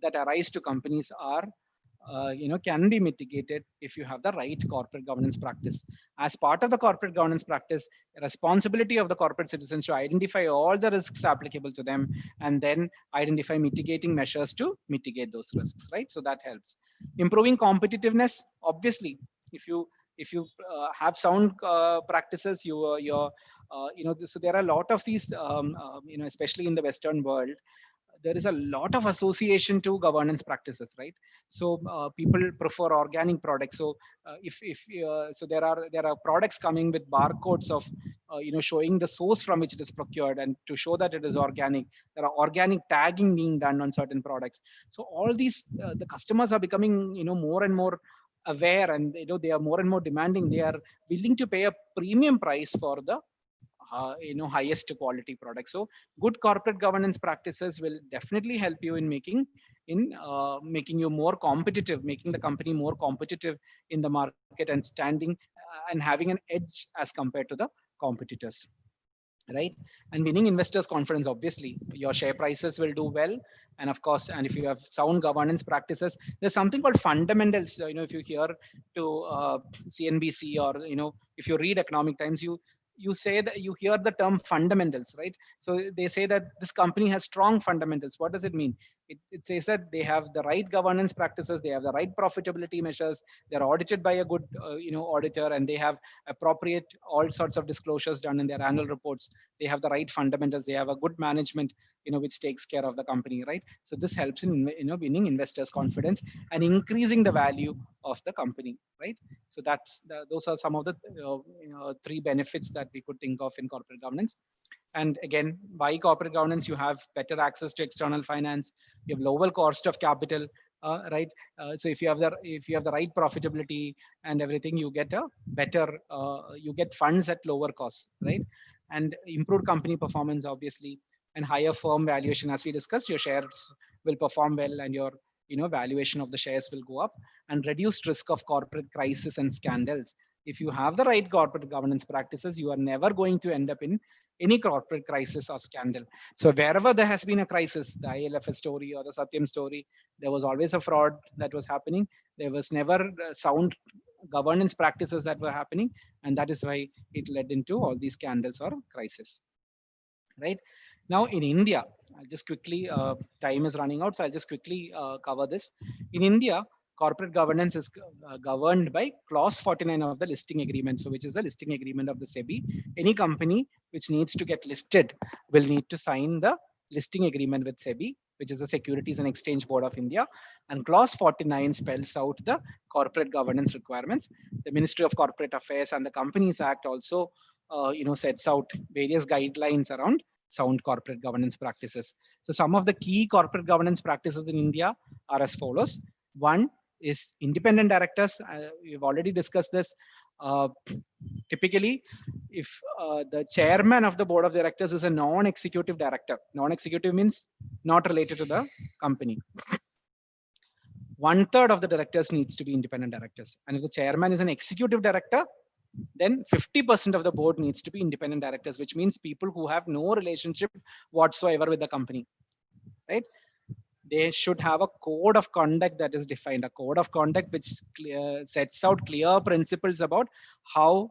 that arise to companies are can be mitigated if you have the right corporate governance practice. As part of the corporate governance practice, the responsibility of the corporate citizens to identify all the risks applicable to them and then identify mitigating measures to mitigate those risks, right? So that helps. Improving competitiveness, obviously, if you have sound practices, so there are a lot of these, especially in the Western world, there is a lot of association to governance practices, right? So people prefer organic products. So so there are products coming with barcodes of showing the source from which it is procured, and to show that it is organic, there are organic tagging being done on certain products. So all these the customers are becoming more and more aware, and they are more and more demanding. They are willing to pay a premium price for the highest quality products. So good corporate governance practices will definitely help you in making you more competitive, making the company more competitive in the market, and standing and having an edge as compared to the competitors, right? And winning investors confidence, obviously your share prices will do well. And of course, and if you have sound governance practices, there's something called fundamentals. If you hear to CNBC, or if you read Economic Times, you say that you hear the term fundamentals, right? So they say that this company has strong fundamentals. What does it mean? It says that they have the right governance practices, they have the right profitability measures, they're audited by a good auditor, and they have appropriate all sorts of disclosures done in their annual reports. They have the right fundamentals, they have a good management which takes care of the company, right? So this helps in winning investors confidence and increasing the value of the company, right? So those are some of the three benefits that we could think of in corporate governance. And again, by corporate governance, you have better access to external finance, you have lower cost of capital, right? So if you have the right profitability and everything, you get a better you get funds at lower costs, right? And improved company performance, obviously, and higher firm valuation. As we discussed, your shares will perform well, and your valuation of the shares will go up, and reduced risk of corporate crisis and scandals. If you have the right corporate governance practices, you are never going to end up in any corporate crisis or scandal. So wherever there has been a crisis, the ILFS story or the Satyam story, there was always a fraud that was happening. There was never sound governance practices that were happening, and that is why it led into all these scandals or crisis, right? Now in India, I'll just quickly, time is running out, so I'll just quickly cover this. In India, corporate governance is governed by clause 49 of the listing agreement, so which is the listing agreement of the SEBI. Any company which needs to get listed will need to sign the listing agreement with SEBI, which is the Securities and Exchange Board of India. And clause 49 spells out the corporate governance requirements. The Ministry of Corporate Affairs and the Companies Act also sets out various guidelines around sound corporate governance practices. So some of the key corporate governance practices in India are as follows. One is independent directors. We've already discussed this. Uh, Typically, if the chairman of the board of directors is a non-executive director, non-executive means not related to the company. 1/3 of the directors needs to be independent directors. And if the chairman is an executive director, then 50% of the board needs to be independent directors, which means people who have no relationship whatsoever with the company, right? They should have a code of conduct that is defined, a code of conduct which sets out clear principles about how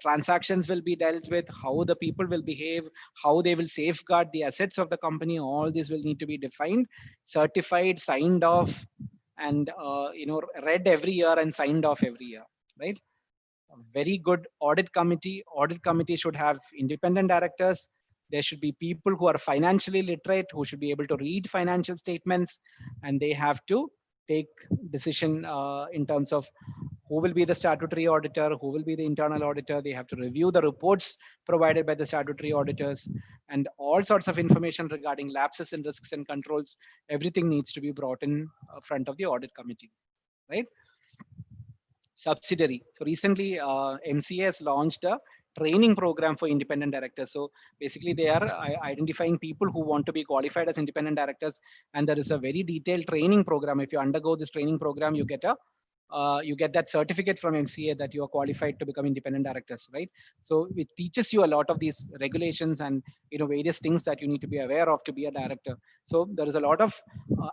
transactions will be dealt with, how the people will behave, how they will safeguard the assets of the company. All this will need to be defined, certified, signed off, and read every year and signed off every year, right? A very good audit committee. Audit committee should have independent directors. There should be people who are financially literate, who should be able to read financial statements, and they have to take decision in terms of who will be the statutory auditor, who will be the internal auditor. They have to review the reports provided by the statutory auditors, and all sorts of information regarding lapses in risks and controls. Everything needs to be brought in front of the audit committee, right? Subsidiary. So recently, MCA has launched a training program for independent directors. So basically, they are identifying people who want to be qualified as independent directors, and there is a very detailed training program. If you undergo this training program, you get that certificate from MCA that you are qualified to become independent directors, right? So it teaches you a lot of these regulations and various things that you need to be aware of to be a director. So there is a lot of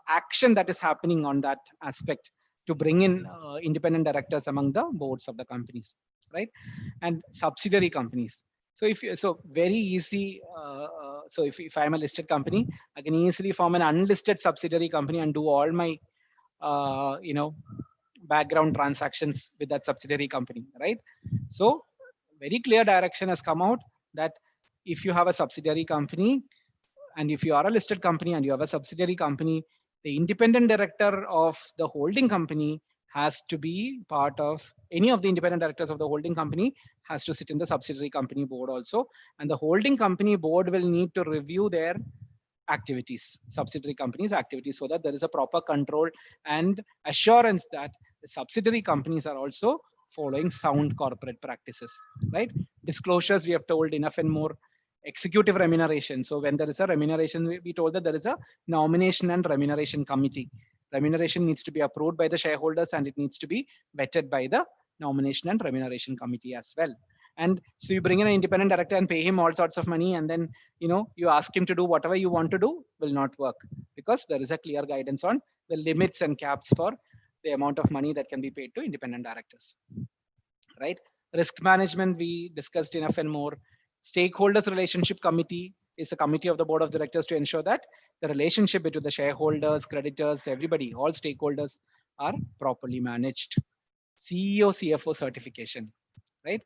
action that is happening on that aspect to bring in independent directors among the boards of the companies, right? And subsidiary companies. So very easy. So if I'm a listed company, I can easily form an unlisted subsidiary company and do all my background transactions with that subsidiary company, right? So very clear direction has come out that if you have a subsidiary company, and if you are a listed company and you have a subsidiary company, the independent director of the holding company has to be part of any of the independent directors of the holding company has to sit in the subsidiary company board also. And the holding company board will need to review their activities, subsidiary companies activities, so that there is a proper control and assurance that the subsidiary companies are also following sound corporate practices, right? Disclosures, we have told enough and more. Executive remuneration. So when there is a remuneration, we told that there is a nomination and remuneration committee. Remuneration needs to be approved by the shareholders and it needs to be vetted by the nomination and remuneration committee as well. And so you bring in an independent director and pay him all sorts of money, and then you ask him to do whatever you want to do, will not work, because there is a clear guidance on the limits and caps for the amount of money that can be paid to independent directors, right? Risk management, we discussed enough and more. Stakeholders relationship committee is a committee of the board of directors to ensure that the relationship between the shareholders, creditors, everybody, all stakeholders are properly managed. CEO, CFO certification, right?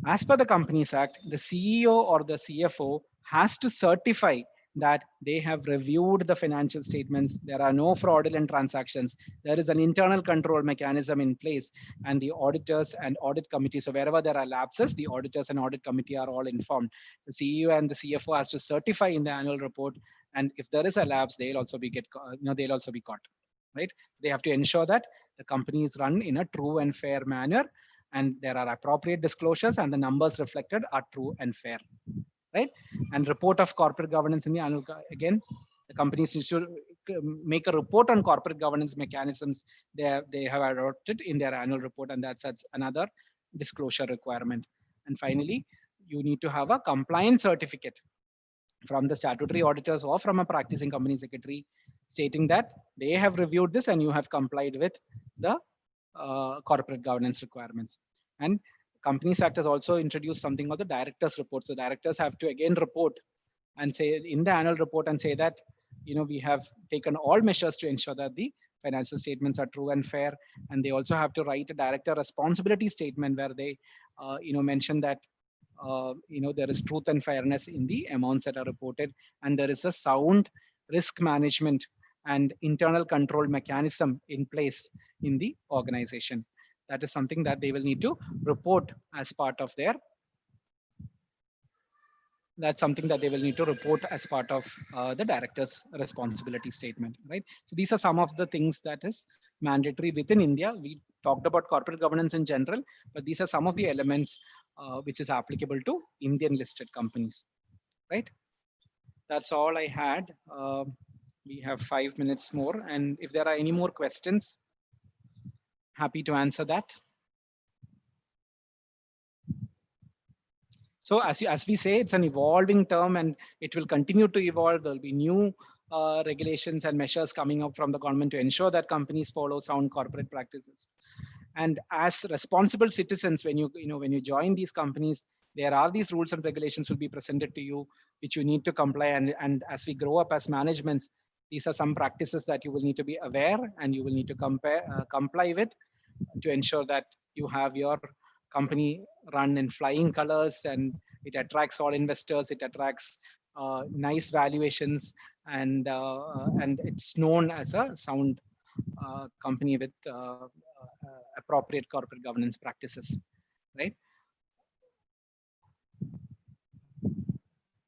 As per the Companies Act, the CEO or the CFO has to certify that they have reviewed the financial statements. There are no fraudulent transactions. There is an internal control mechanism in place, and the auditors and audit committee. So wherever there are lapses, the auditors and audit committee are all informed. The CEO and the CFO has to certify in the annual report, and if there is a lapse, they'll also be they'll also be caught. Right? They have to ensure that the company is run in a true and fair manner, and there are appropriate disclosures, and the numbers reflected are true and fair, right? And report of corporate governance in the annual, again, the companies should make a report on corporate governance mechanisms they have adopted in their annual report, and that's another disclosure requirement. And finally, you need to have a compliance certificate from the statutory auditors or from a practicing company secretary stating that they have reviewed this and you have complied with the corporate governance requirements. And Companies Act has also introduced something called the directors report. So directors have to again report and say in the annual report and say that we have taken all measures to ensure that the financial statements are true and fair. And they also have to write a director responsibility statement where they mention that there is truth and fairness in the amounts that are reported, and there is a sound risk management and internal control mechanism in place in the organization. That is something that they will need to report as part of their the director's responsibility statement, right? So these are some of the things that is mandatory within India. We talked about corporate governance in general, but these are some of the elements which is applicable to Indian listed companies, right? That's all I had. We have 5 minutes more, and if there are any more questions, happy to answer that. So as we say, it's an evolving term and it will continue to evolve. There'll be new regulations and measures coming up from the government to ensure that companies follow sound corporate practices. And as responsible citizens, when you join these companies, there are these rules and regulations will be presented to you, which you need to comply. And as we grow up as managements, these are some practices that you will need to be aware and you will need to comply with to ensure that you have your company run in flying colors and it attracts all investors, it attracts nice valuations, and it's known as a sound company with appropriate corporate governance practices, right?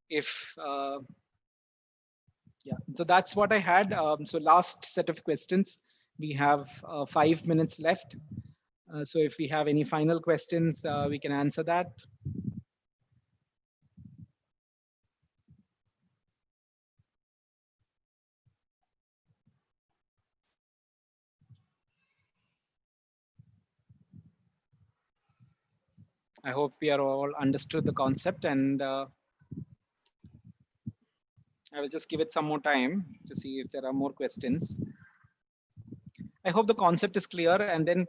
If yeah, so that's what I had. So last set of questions. We have 5 minutes left. So if we have any final questions, we can answer that. I hope we are all understood the concept, and I will just give it some more time to see if there are more questions. I hope the concept is clear, and then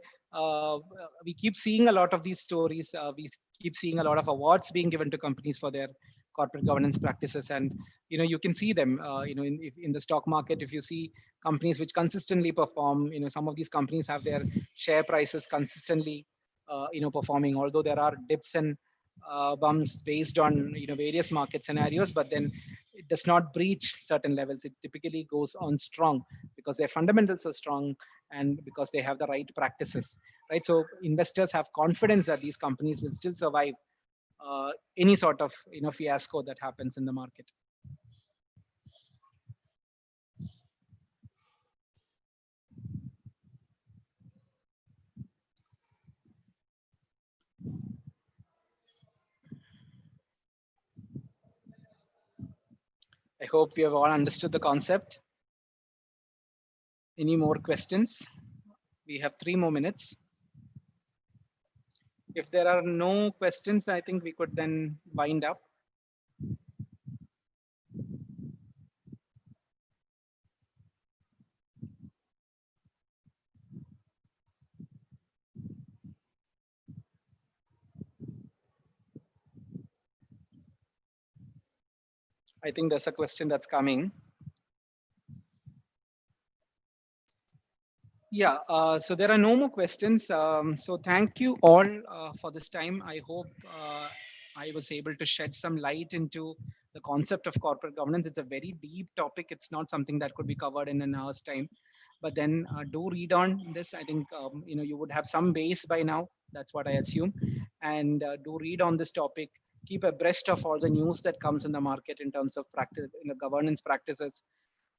we keep seeing a lot of these stories. We keep seeing a lot of awards being given to companies for their corporate governance practices, and you can see them. In the stock market, if you see companies which consistently perform, some of these companies have their share prices consistently, performing. Although there are dips and bumps based on various market scenarios, but then it does not breach certain levels. It typically goes on strong because their fundamentals are strong and because they have the right practices, right? So investors have confidence that these companies will still survive any sort of fiasco that happens in the market. I hope you have all understood the concept. Any more questions? We have 3 more minutes. If there are no questions, I think we could then wind up. I think there's a question that's coming. Yeah, so there are no more questions. So thank you all for this time. I hope I was able to shed some light into the concept of corporate governance. It's a very deep topic. It's not something that could be covered in an hour's time. But then do read on this. I think you would have some base by now. That's what I assume. And do read on this topic. Keep abreast of all the news that comes in the market in terms of practice, governance practices.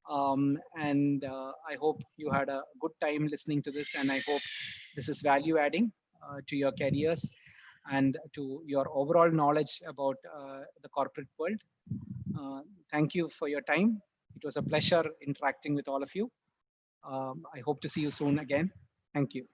And I hope you had a good time listening to this, and I hope this is value adding to your careers and to your overall knowledge about the corporate world. Thank you for your time. It was a pleasure interacting with all of you. I hope to see you soon again. Thank you.